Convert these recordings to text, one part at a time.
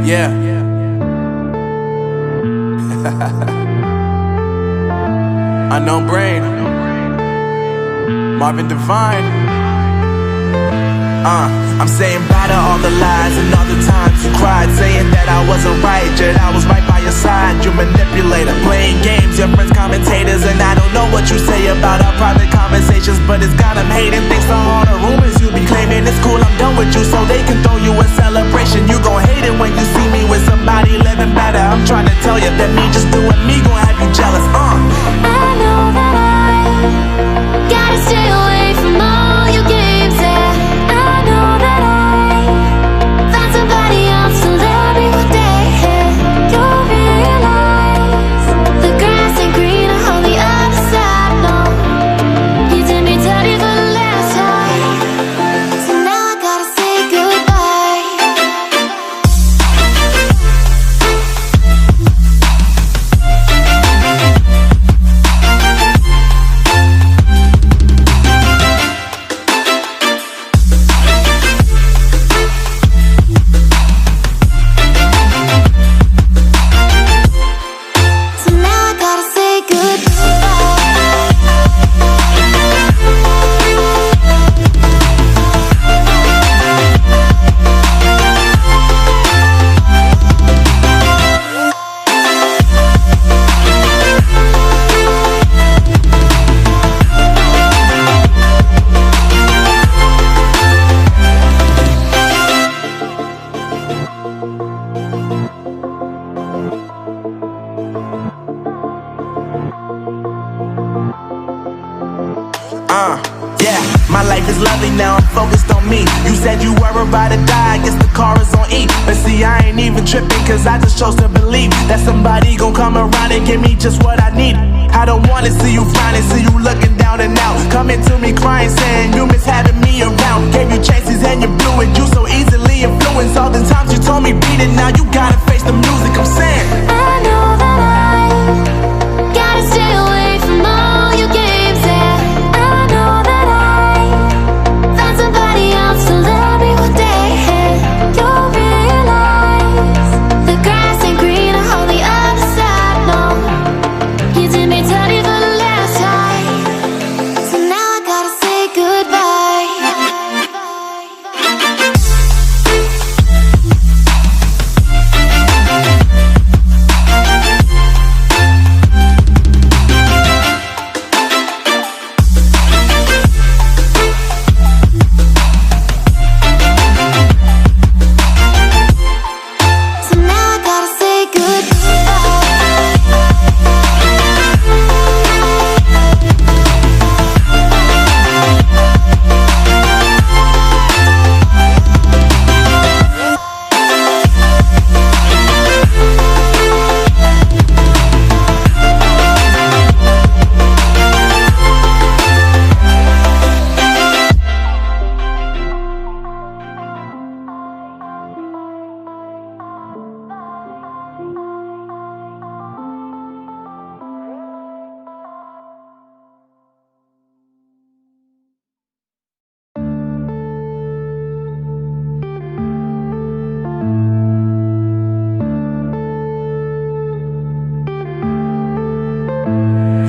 Yeah. Unknown Brain, Vandy Design. I'm saying bye to all the lies and all the times you cried, saying that I wasn't right, yet I was right by your side. You manipulator, playing games, your friends commentators, and I don't know what you say about our private conversations, but it's got them hating. Thanks to all the rumors you be claiming. It's cool, I'm done with you, so they can throw you a celebration. You gon' hate it when you see me with somebody living better. I'm trying to tell you that me just doing me gon' have you jealous. I know that I gotta stay away from all your games, yeah. I know that I found somebody else to love me one day, yeah. You'll realize the grass ain't greener on the other side, no. You did me dirty for the last time, so now I gotta say goodbye. So now I gotta say Yeah, my life is lovely now, I'm focused on me. You said you were about to die, I guess the car is on E. But see, I ain't even tripping, cause I just chose to believe that somebody gon' come around and give me just what I need. I don't wanna see you frowning, see you looking down and out, coming to me crying, saying you miss having me around. Gave you chances and you blew it, you so easily influenced. All the times you told me beat it, now you gotta face the music. I'm saying I know that I gotta stay away from all your games, yeah. I know that I found somebody else to love me one day, yeah. You'll realize the grass ain't greener on the other side, no. You did me dirty for the last time, so now I gotta say goodbye. So now I gotta say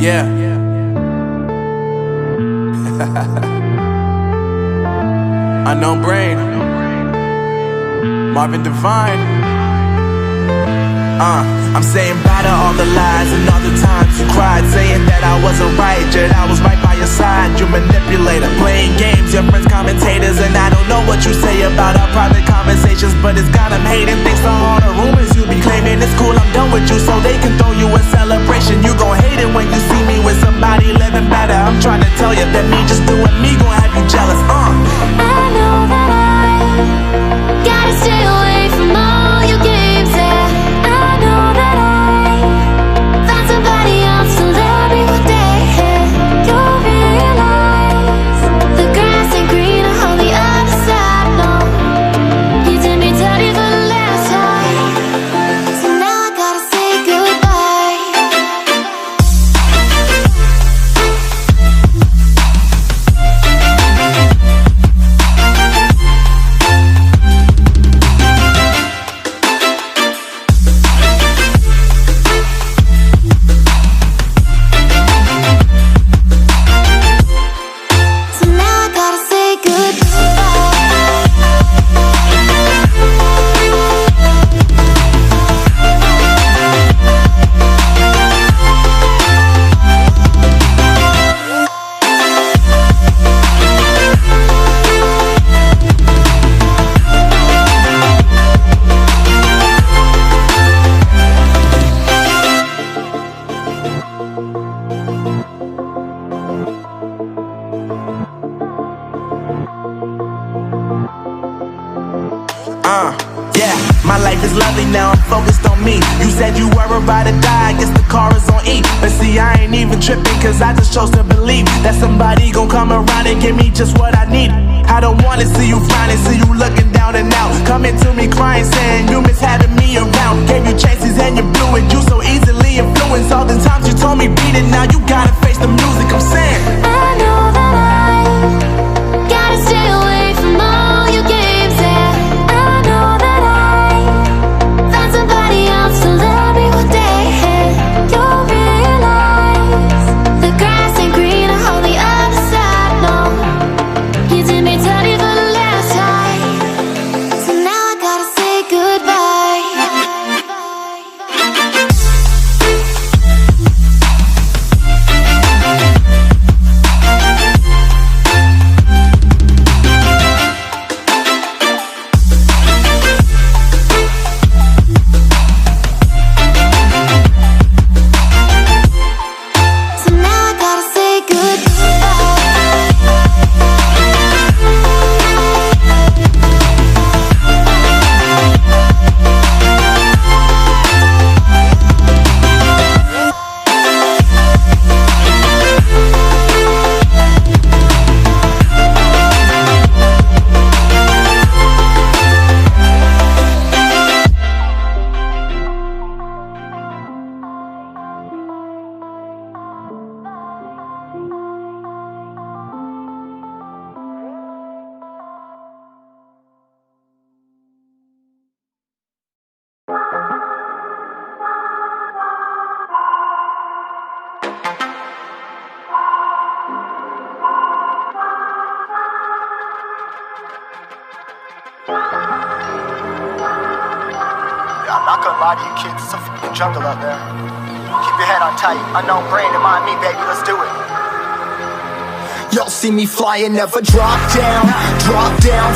yeah. Unknown Brain, Vandy Design. I'm saying bye to all the lies and all the times you cried, saying that I wasn't right, yet I was right by your side. You manipulator, playing games, your friends commentators, and I don't know what you say about our private conversations, but it's got them hating. Thanks to all the rumors you be claiming. It's cool, I'm done with you, so they can throw you a celebration. You gon' hate it when you see me with somebody living better. I'm trying to tell you that me just doing me gon' have you jealous. I know that I gotta stay away from all your games, yeah. I know that I found somebody else to love me one day, yeah. You'll realize the grass ain't greener on the other side, no. You did me dirty for the last time, so now I gotta say goodbye. My life is lovely now, I'm focused on me. You said you were about to die, I guess the car is on E. But see, I ain't even tripping, cause I just chose to believe that somebody gon' come around and give me just what I need. I don't wanna see you frowning, see you looking down and out, coming to me crying, saying you miss having me around. Gave you chances and you blew it, you so easily influenced. All the times you told me beat it, now you gotta face the music. I'm saying I know that I gotta stay away from all your games, yeah. I know that I found somebody else to love me one day. You'll realize the grass ain't greener on the other side, no. You did me dirty for the last time, so now I gotta say goodbye. So now I gotta say I'm not gonna lie to you kids, it's a f***ing jungle out there. Keep your head on tight, unknown brain and mind me, baby, let's do it. Y'all see me flying, never drop down,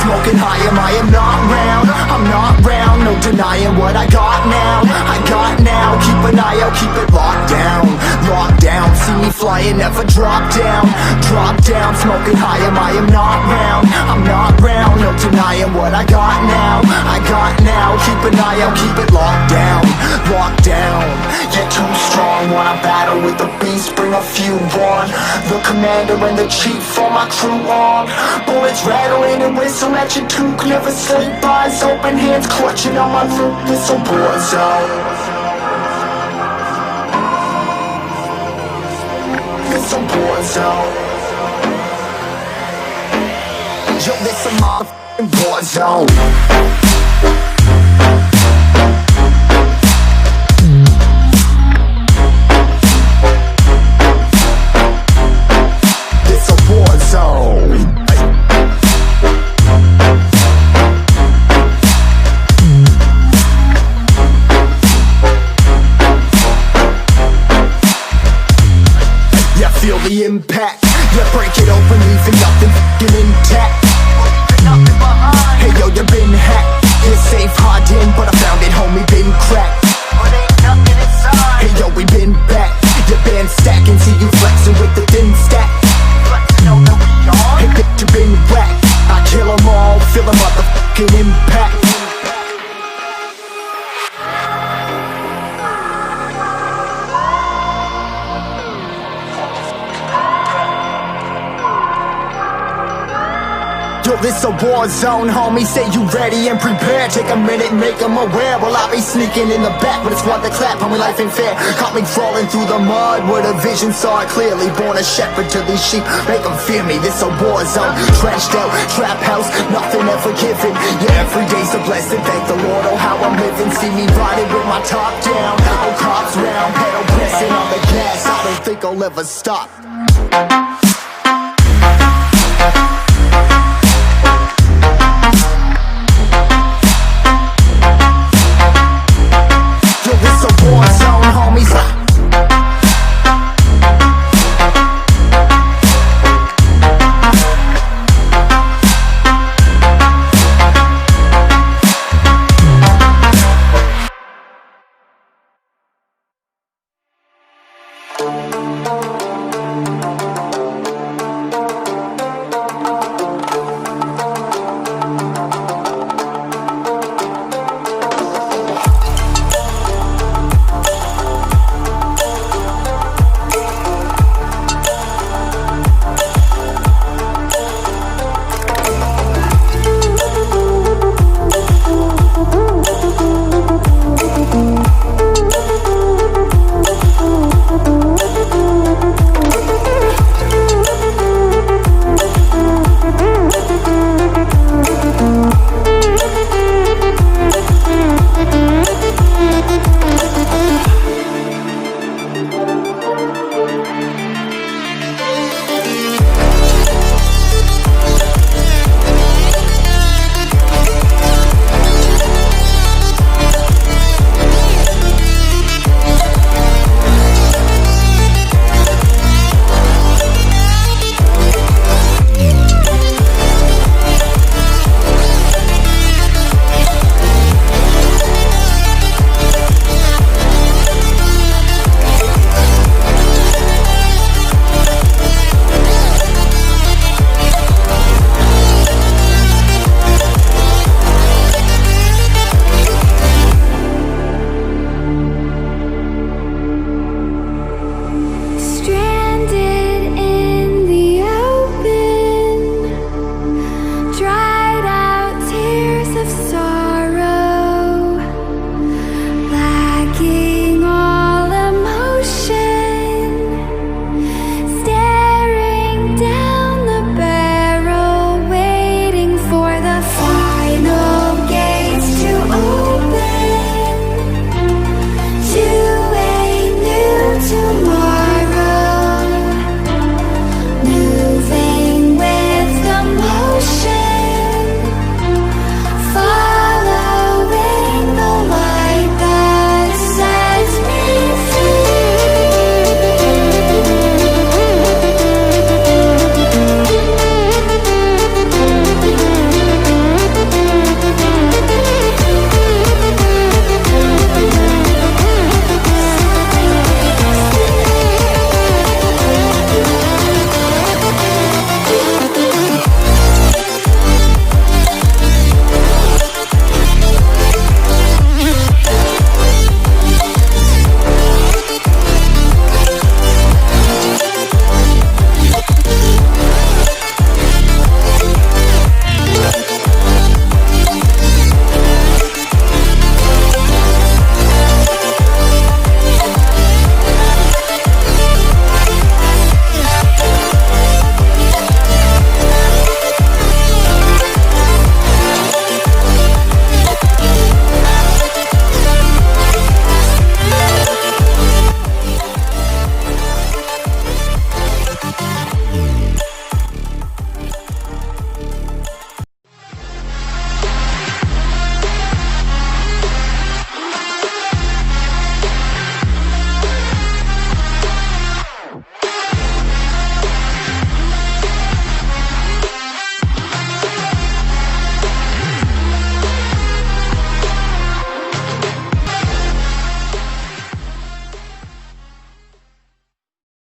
smoking high, I am not round, I'm not round, no denying what I got now, keep an eye out, keep it locked down, see me flying, never drop down, smoking high, I am not round, I'm not round, no denying what I got now, keep an eye out, keep it locked down, you're too strong, wanna battle with the beast, bring a few on, the commander and the chief for my crew on, bullets rattling and whistle at your toque, never sleep, eyes open, hands clutching on my loop, it's a war zone. It's a war zone. Yo, this a motherfucking war zone. Feel the impact, yeah, break it open, leaving nothing f***ing intact. Hey yo, you been hacked, you're safe, hard in, but I found it, homie, been cracked. Hey yo, we been back, your band stacking, see you flexing with the thin stack. Hey bitch, you been whacked, I kill them all, feel the motherfucking impact. Yo, this a war zone, homie, say you ready and prepared. Take a minute, make them aware. Well, I be sneaking in the back, but it's what the clap, homie, life ain't fair. Caught me crawling through the mud, where the vision saw it clearly. Born a shepherd to these sheep, make them fear me. This a war zone, trashed out, trap house, nothing ever given. Yeah, every day's a blessing, thank the Lord, oh how I'm living. See me riding with my top down, no cops round, pedal pressing on the gas. I don't think I'll ever stop.